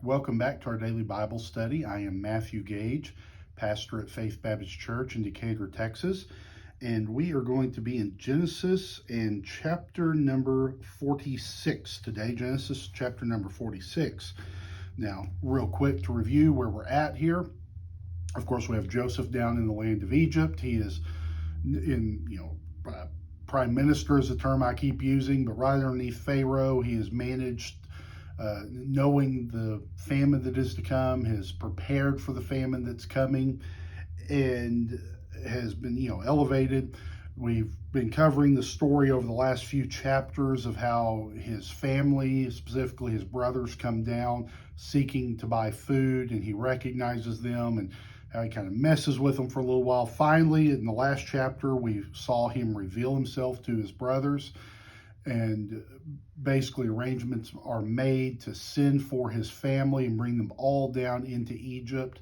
Welcome back to our daily Bible study. I am Matthew Gage, pastor at Faith Baptist Church in Decatur, Texas, and we are going to be in Genesis and chapter number 46 today. Genesis chapter number 46. Now, real quick to review where we're at here. Of course, we have Joseph down in the land of Egypt. He is prime minister is the term I keep using, but right underneath Pharaoh, he has managed, knowing the famine that is to come, has prepared for the famine that's coming, and has been, elevated. We've been covering the story over the last few chapters of how his family, specifically his brothers, come down seeking to buy food, and he recognizes them, and how he kind of messes with them for a little while. Finally, in the last chapter, we saw him reveal himself to his brothers, and basically arrangements are made to send for his family and bring them all down into Egypt,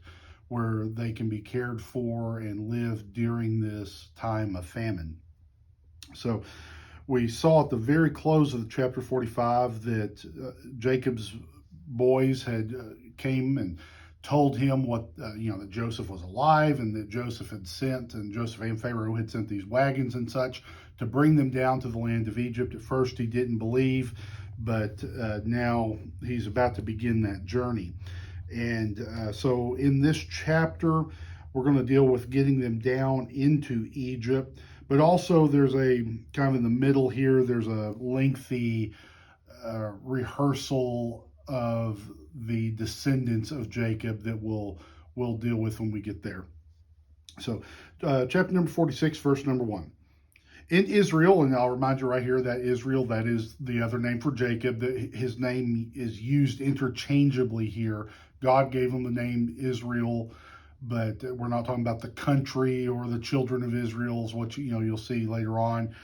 where they can be cared for and live during this time of famine. So we saw at the very close of chapter 45 that Jacob's boys had came and told him that Joseph was alive, and that Joseph and Pharaoh had sent these wagons and such to bring them down to the land of Egypt. At first he didn't believe, but now he's about to begin that journey. And so in this chapter, we're going to deal with getting them down into Egypt, but also there's a kind of in the middle here, there's a lengthy rehearsal of the descendants of Jacob that we'll deal with when we get there. So chapter number 46, verse number 1. In Israel, and I'll remind you right here that Israel, that is the other name for Jacob, that his name is used interchangeably here. God gave him the name Israel, but we're not talking about the country or the children of Israel, is what you'll see later on.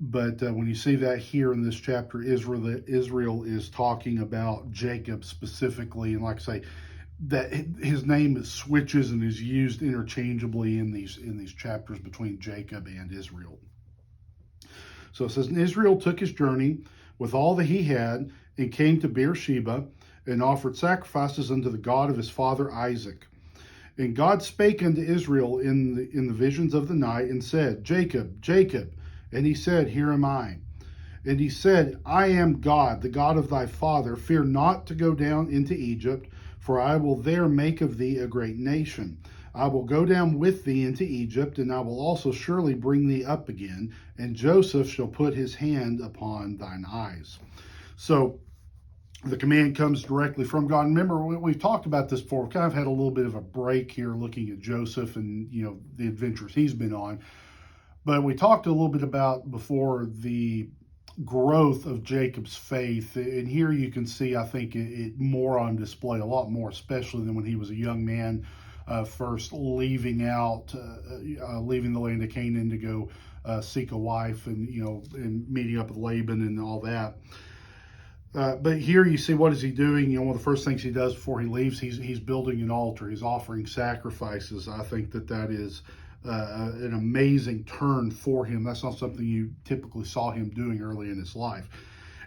But when you see that here in this chapter, Israel is talking about Jacob specifically, and like I say, that his name switches and is used interchangeably in these chapters between Jacob and Israel. So it says, and Israel took his journey with all that he had, and came to Beersheba, and offered sacrifices unto the God of his father Isaac. And God spake unto Israel in the visions of the night, and said, Jacob, Jacob. And he said, Here am I. And he said, I am God, the God of thy father. Fear not to go down into Egypt, for I will there make of thee a great nation. I will go down with thee into Egypt, and I will also surely bring thee up again, and Joseph shall put his hand upon thine eyes. So the command comes directly from God. Remember, we've talked about this before. We've kind of had a little bit of a break here looking at Joseph and the adventures he's been on. But we talked a little bit about before the growth of Jacob's faith, and here you can see, I think, it more on display, a lot more, especially than when he was a young man, first leaving the land of Canaan to go seek a wife, and meeting up with Laban and all that. But here you see, what is he doing? One of the first things he does before he leaves, he's building an altar. He's offering sacrifices. I think that is an amazing turn for him. That's not something you typically saw him doing early in his life.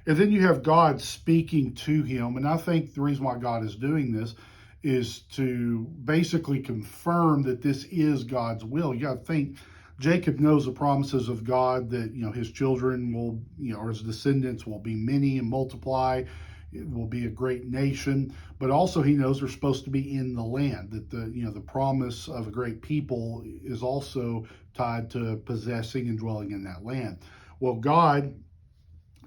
And then you have God speaking to him. And I think the reason why God is doing this is to basically confirm that this is God's will. You got to think, Jacob knows the promises of God that, his children will, or his descendants will be many and multiply. It will be a great nation, but also he knows they're supposed to be in the land, that the promise of a great people is also tied to possessing and dwelling in that land. Well, God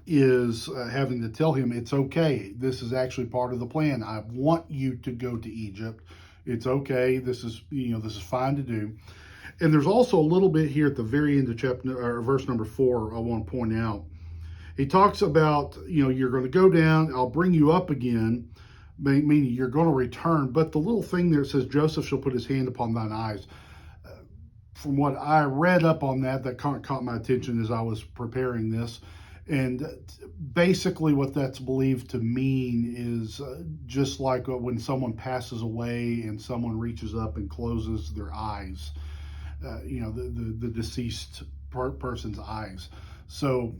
is having to tell him, it's okay. This is actually part of the plan. I want you to go to Egypt. It's okay. This is fine to do. And there's also a little bit here at the very end of verse number 4, I want to point out. He talks about, you're going to go down, I'll bring you up again, meaning you're going to return. But the little thing there says, Joseph shall put his hand upon thine eyes. From what I read up on that caught my attention as I was preparing this. And basically what that's believed to mean is just like when someone passes away and someone reaches up and closes their eyes, the deceased person's eyes. So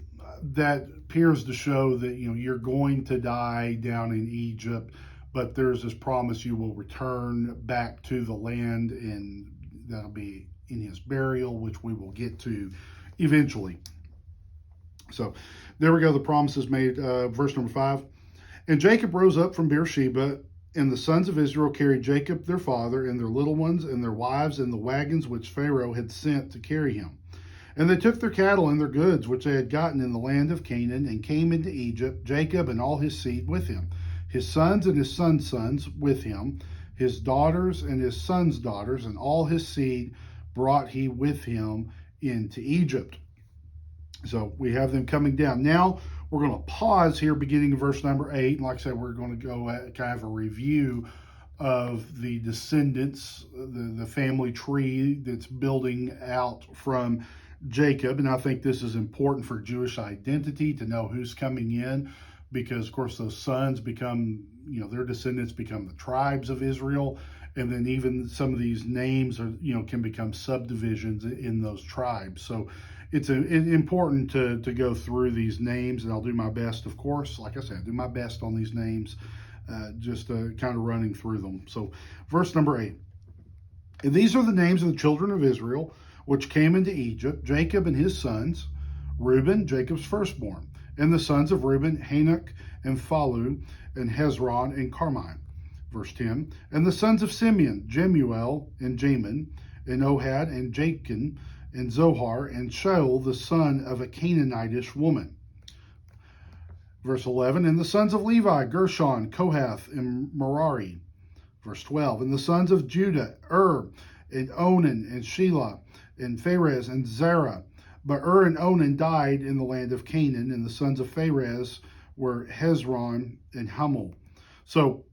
that appears to show that, you're going to die down in Egypt, but there's this promise you will return back to the land, and that'll be in his burial, which we will get to eventually. So there we go. The promise is made. Verse number 5. And Jacob rose up from Beersheba, and the sons of Israel carried Jacob their father and their little ones and their wives in the wagons which Pharaoh had sent to carry him. And they took their cattle and their goods which they had gotten in the land of Canaan, and came into Egypt, Jacob and all his seed with him, his sons and his sons' sons with him, his daughters and his sons' daughters, and all his seed brought he with him into Egypt. So we have them coming down. Now we're going to pause here beginning in verse number 8. And like I said, we're going to go at kind of a review of the descendants, the family tree that's building out from Jacob. And I think this is important for Jewish identity, to know who's coming in, because of course those sons become, their descendants become the tribes of Israel. And then even some of these names are, can become subdivisions in those tribes. So it's important to go through these names, and I'll do my best, of course. Like I said, do my best on these names, just kind of running through them. So verse number 8. And these are the names of the children of Israel, which came into Egypt, Jacob and his sons, Reuben, Jacob's firstborn, and the sons of Reuben, Hanok and Phalu, and Hezron and Carmi. Verse 10. And the sons of Simeon, Jemuel and Jamin, and Ohad and Jachin, and Zohar, and Shaul, the son of a Canaanitish woman. Verse 11. And the sons of Levi, Gershon, Kohath, and Merari. Verse 12. And the sons of Judah, and Onan, and Shelah, and Pharez, and Zerah. But and Onan died in the land of Canaan, and the sons of Pharez were Hezron and Hamul. So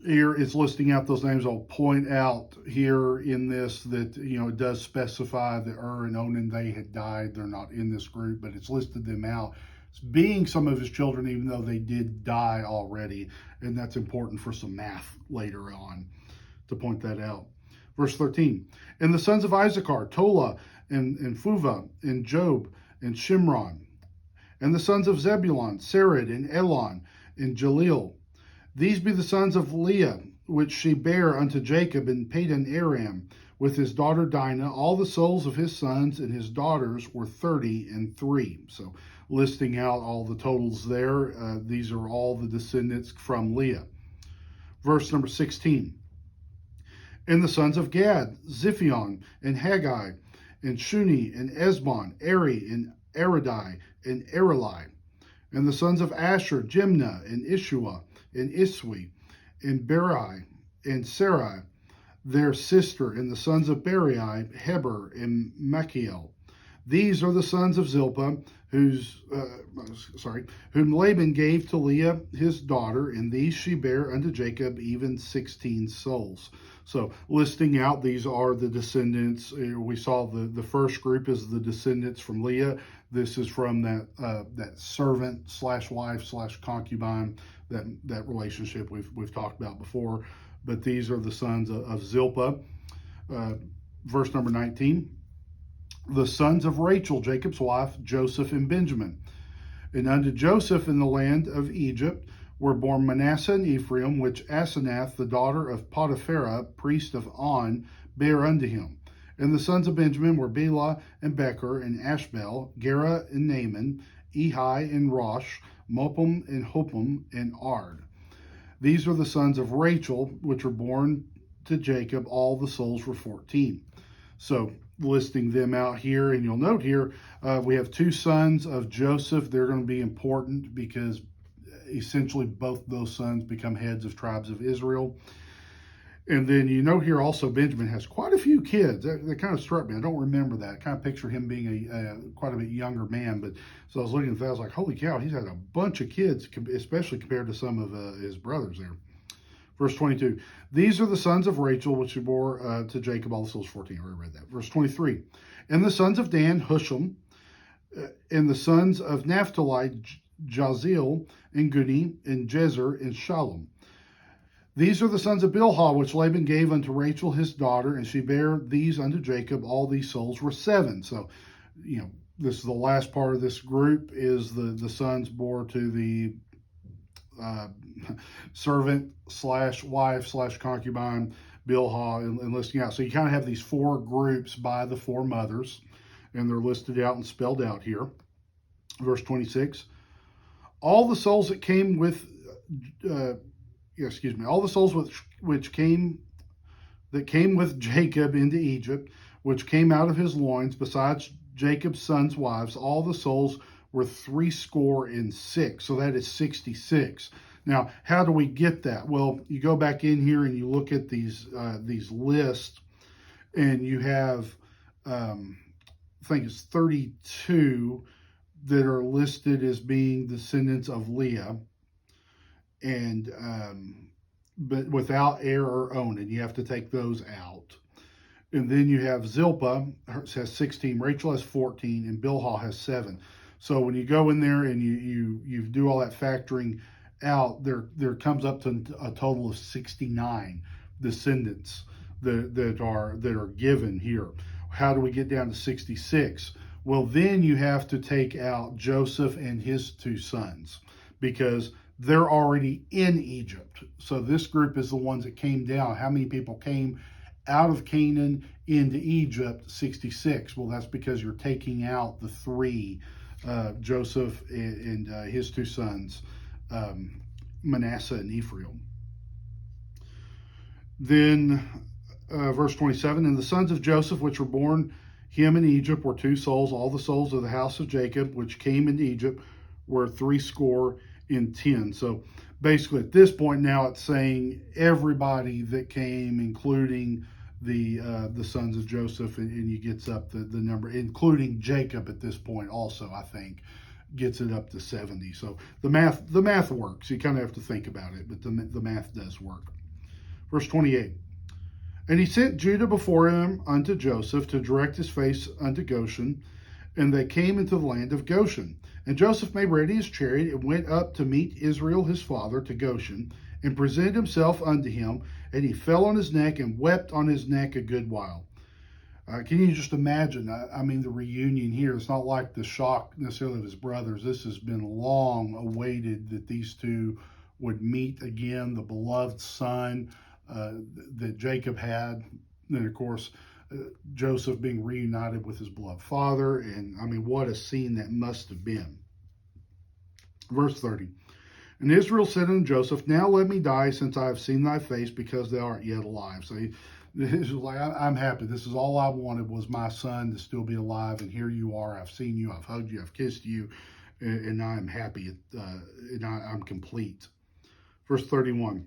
here it's listing out those names. I'll point out here in this that, it does specify that and Onan, they had died. They're not in this group, but it's listed them out as being some of his children, even though they did die already. And that's important for some math later on to point that out. Verse 13. And the sons of Issachar, Tola and Phuva and Job and Shimron. And the sons of Zebulun, Sered and Elon and Jaleel. These be the sons of Leah, which she bare unto Jacob in Padan Aram, with his daughter Dinah. All the souls of his sons and his daughters were 33. So listing out all the totals there. These are all the descendants from Leah. Verse number 16. And the sons of Gad, Ziphion and Haggai, and Shuni and Esbon, Eri and Aradai and Areli. And the sons of Asher, Jimnah and Ishua, and Iswi, and Berai, and Sarai, their sister, and the sons of Berai, Heber, and Machiel. These are the sons of Zilpah, whom Laban gave to Leah his daughter, and these she bare unto Jacob, even 16 souls. So listing out, these are the descendants. We saw the first group is the descendants from Leah. This is from that servant / wife / concubine, that relationship we've talked about before. But these are the sons of Zilpah. Verse number 19. The sons of Rachel, Jacob's wife, Joseph and Benjamin. And unto Joseph in the land of Egypt were born Manasseh and Ephraim, which Asenath, the daughter of Potipharah, priest of On, bare unto him. And the sons of Benjamin were Bela and Becher and Ashbel, Gera and Naaman, Ehi and Rosh, Mopum and Hopum and Ard. These are the sons of Rachel, which were born to Jacob. All the souls were 14. So listing them out here, and you'll note here we have two sons of Joseph. They're going to be important because essentially both those sons become heads of tribes of Israel. And then here also Benjamin has quite a few kids. That kind of struck me. I don't remember that. I kind of picture him being a quite a bit younger man. But so I was looking at that, I was like, holy cow, he's had a bunch of kids, especially compared to some of his brothers there. Verse 22, these are the sons of Rachel, which she bore to Jacob, all the souls 14. I already read that. Verse 23, and the sons of Dan, Husham, and the sons of Naphtali, Jazeel, and Guni, and Jezer, and Shalom. These are the sons of Bilhah, which Laban gave unto Rachel his daughter, and she bare these unto Jacob. All these souls were 7. So, this is the last part of this group, is the sons bore to the servant slash wife slash concubine, Bilhah, and listing out. So you kind of have these four groups by the four mothers, and they're listed out and spelled out here. Verse 26. All the souls that came with, all the souls which came with Jacob into Egypt, which came out of his loins, besides Jacob's sons' wives, all the souls were 66. So that is 66. Now, how do we get that? Well, you go back in here and you look at these lists, and you have, I think it's 32 that are listed as being descendants of Leah, and but without heir or Onan. You have to take those out. And then you have Zilpah has 16, Rachel has 14, and Bilhah has 7. So when you go in there and you do all that factoring out, there comes up to a total of 69 descendants that are given here. How do we get down to 66? Well, then you have to take out Joseph and his 2 sons, because they're already in Egypt. So this group is the ones that came down. How many people came out of Canaan into Egypt? 66. Well, that's because you're taking out the 3, Joseph and his 2 sons, Manasseh and Ephraim. Then verse 27, and the sons of Joseph which were born him in Egypt were 2 souls. All the souls of the house of Jacob which came into Egypt were 70. So basically at this point now it's saying everybody that came, including the sons of Joseph, and he gets up the number, including Jacob at this point also, I think, gets it up to 70. So the math works. You kind of have to think about it, but the math does work. Verse 28. And he sent Judah before him unto Joseph to direct his face unto Goshen, and they came into the land of Goshen. And Joseph made ready his chariot and went up to meet Israel his father to Goshen, and presented himself unto him, and he fell on his neck and wept on his neck a good while. Can you just imagine? I mean, the reunion here, it's not like the shock necessarily of his brothers. This has been long awaited, that these 2 would meet again, the beloved son that Jacob had. And of course, Joseph being reunited with his beloved father. And I mean, what a scene that must have been. Verse 30. And Israel said unto Joseph, now let me die, since I have seen thy face, because thou art yet alive. So this is like, I'm happy. This is all I wanted, was my son to still be alive. And here you are. I've seen you. I've hugged you. I've kissed you. And now I'm happy. And I'm complete. Verse 31.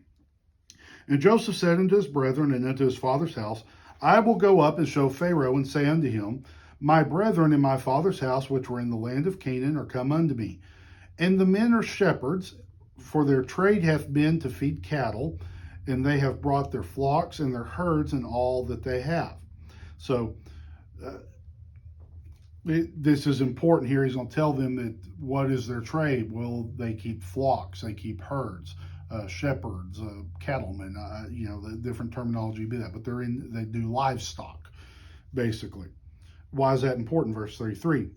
And Joseph said unto his brethren and unto his father's house, I will go up and show Pharaoh, and say unto him, my brethren in my father's house, which were in the land of Canaan, are come unto me. And the men are shepherds, for their trade hath been to feed cattle, and they have brought their flocks and their herds and all that they have. So this is important here. He's going to tell them that what is their trade? Well, they keep flocks, they keep herds, shepherds, cattlemen, the different terminology be that, but they do livestock, basically. Why is that important? Verse 33.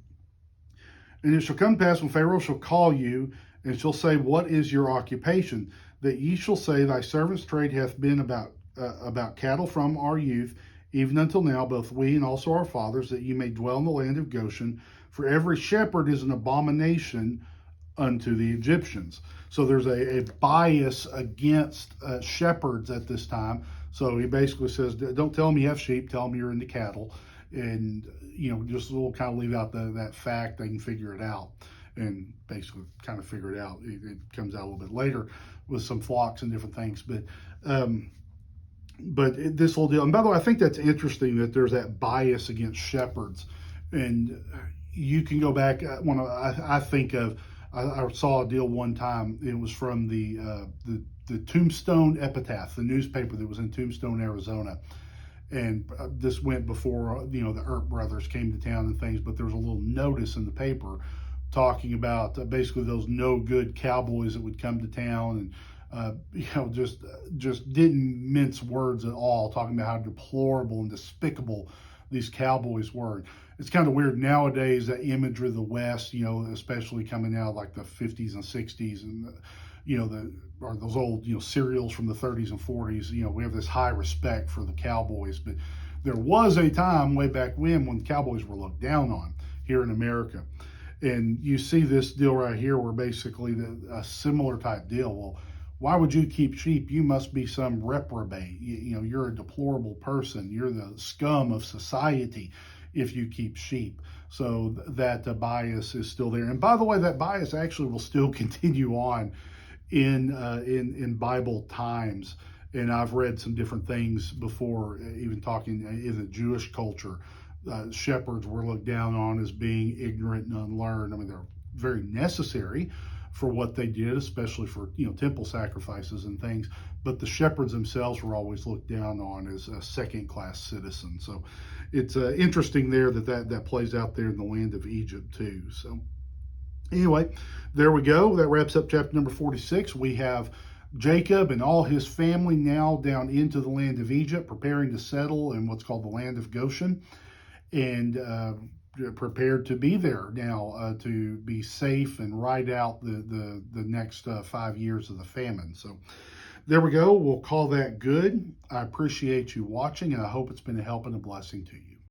And it shall come to pass, when Pharaoh shall call you, and shall say, what is your occupation? That ye shall say, thy servant's trade hath been about cattle from our youth, even until now, both we and also our fathers, that ye may dwell in the land of Goshen. For every shepherd is an abomination unto the Egyptians. So there's a bias against shepherds at this time. So he basically says, don't tell them you have sheep, tell them you're into cattle. And, just we'll kind of leave out that fact. They can figure it out, and basically kind of figure it out. It comes out a little bit later with some flocks and different things. But this whole deal, and by the way, I think that's interesting that there's that bias against shepherds. And you can go back, I think of, I saw a deal one time. It was from the Tombstone Epitaph, the newspaper that was in Tombstone, Arizona. And this went before, the Earp brothers came to town and things, but there was a little notice in the paper talking about basically those no good cowboys that would come to town, and just didn't mince words at all, talking about how deplorable and despicable these cowboys were. It's kind of weird nowadays, that imagery of the West, especially coming out like the 50s and 60s, and or those old, serials from the 30s and 40s. We have this high respect for the Cowboys, but there was a time way back when Cowboys were looked down on here in America. And you see this deal right here where basically a similar type deal. Well, why would you keep sheep? You must be some reprobate. You're a deplorable person. You're the scum of society if you keep sheep. So that bias is still there. And by the way, that bias actually will still continue on in Bible times. And I've read some different things before, even talking in the Jewish culture. Shepherds were looked down on as being ignorant and unlearned. I mean, they're very necessary for what they did, especially for temple sacrifices and things. But the shepherds themselves were always looked down on as a second-class citizen. So it's interesting there that plays out there in the land of Egypt too. So anyway, there we go. That wraps up chapter number 46. We have Jacob and all his family now down into the land of Egypt, preparing to settle in what's called the land of Goshen, and prepared to be there now to be safe and ride out the next 5 years of the famine. So there we go. We'll call that good. I appreciate you watching, and I hope it's been a help and a blessing to you.